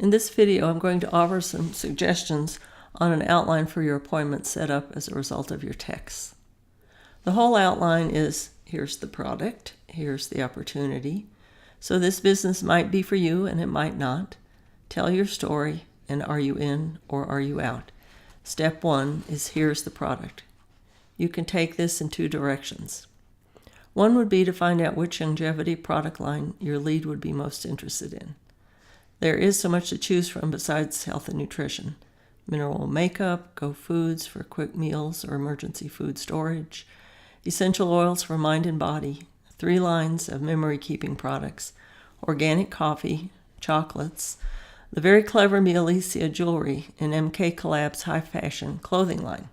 In this video, I'm going to offer some suggestions on an outline for your appointment set up as a result of your texts. The whole outline is, here's the product, here's the opportunity. So this business might be for you and it might not. Tell your story, and are you in or are you out? Step 1 is, here's the product. You can take this in 2 directions. One would be to find out which longevity product line your lead would be most interested in. There is so much to choose from besides health and nutrition. Mineral makeup, Go Foods for quick meals or emergency food storage, essential oils for mind and body, 3 lines of memory-keeping products, organic coffee, chocolates, the very clever Mialicia jewelry, and MK Collab's high-fashion clothing line.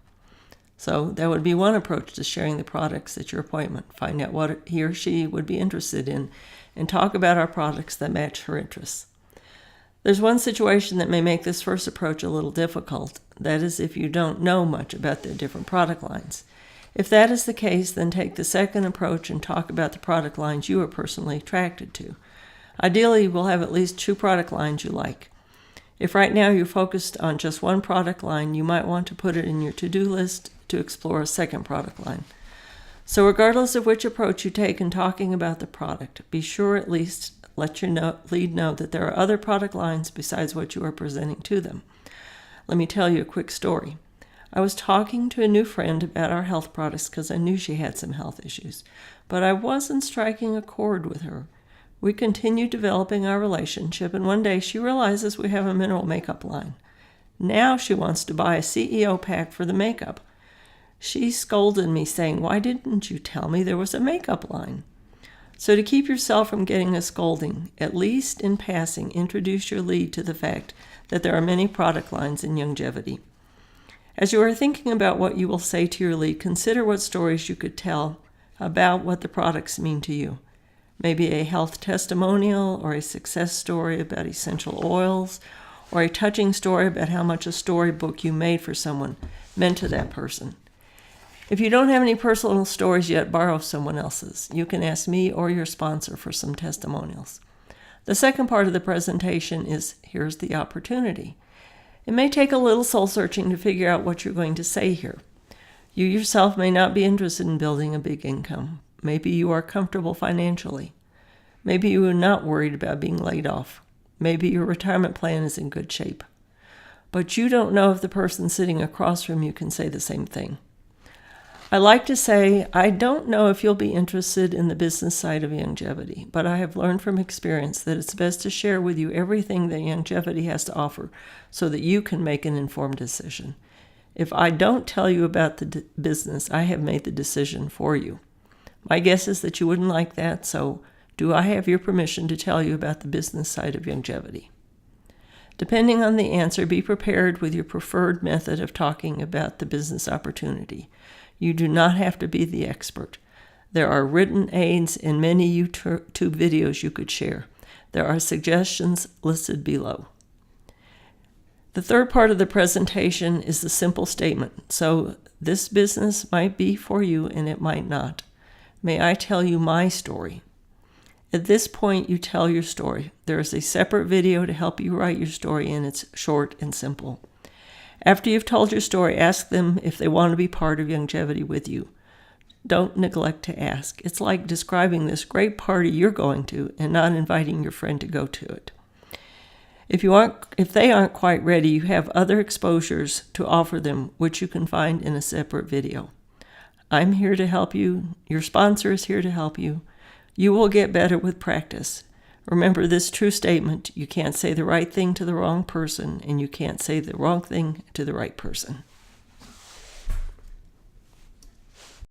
So that would be one approach to sharing the products at your appointment. Find out what he or she would be interested in and talk about our products that match her interests. There's one situation that may make this first approach a little difficult. That is if you don't know much about the different product lines. If that is the case, then take the second approach and talk about the product lines you are personally attracted to. Ideally, you will have at least 2 product lines you like. If right now you're focused on just one product line, you might want to put it in your to-do list to explore a second product line. So regardless of which approach you take in talking about the product, be sure at least let your lead know that there are other product lines besides what you are presenting to them. Let me tell you a quick story. I was talking to a new friend about our health products because I knew she had some health issues, but I wasn't striking a chord with her. We continued developing our relationship, and one day she realizes we have a mineral makeup line. Now she wants to buy a CEO pack for the makeup. She scolded me, saying, "Why didn't you tell me there was a makeup line?" So to keep yourself from getting a scolding, at least in passing, introduce your lead to the fact that there are many product lines in longevity. As you are thinking about what you will say to your lead, consider what stories you could tell about what the products mean to you. Maybe a health testimonial or a success story about essential oils, or a touching story about how much a storybook you made for someone meant to that person. If you don't have any personal stories yet, borrow someone else's. You can ask me or your sponsor for some testimonials. The second part of the presentation is, here's the opportunity. It may take a little soul searching to figure out what you're going to say here. You yourself may not be interested in building a big income. Maybe you are comfortable financially. Maybe you are not worried about being laid off. Maybe your retirement plan is in good shape. But you don't know if the person sitting across from you can say the same thing. I like to say, I don't know if you'll be interested in the business side of longevity, but I have learned from experience that it's best to share with you everything that longevity has to offer so that you can make an informed decision. If I don't tell you about the business, I have made the decision for you. My guess is that you wouldn't like that, so do I have your permission to tell you about the business side of longevity? Depending on the answer, be prepared with your preferred method of talking about the business opportunity. You do not have to be the expert. There are written aids and many YouTube videos you could share. There are suggestions listed below. The third part of the presentation is the simple statement. So this business might be for you and it might not. May I tell you my story? At this point, you tell your story. There is a separate video to help you write your story, and it's short and simple. After you've told your story, ask them if they want to be part of longevity with you. Don't neglect to ask. It's like describing this great party you're going to and not inviting your friend to go to it. If they aren't quite ready, you have other exposures to offer them, which you can find in a separate video. I'm here to help you. Your sponsor is here to help you. You will get better with practice. Remember this true statement: you can't say the right thing to the wrong person, and you can't say the wrong thing to the right person.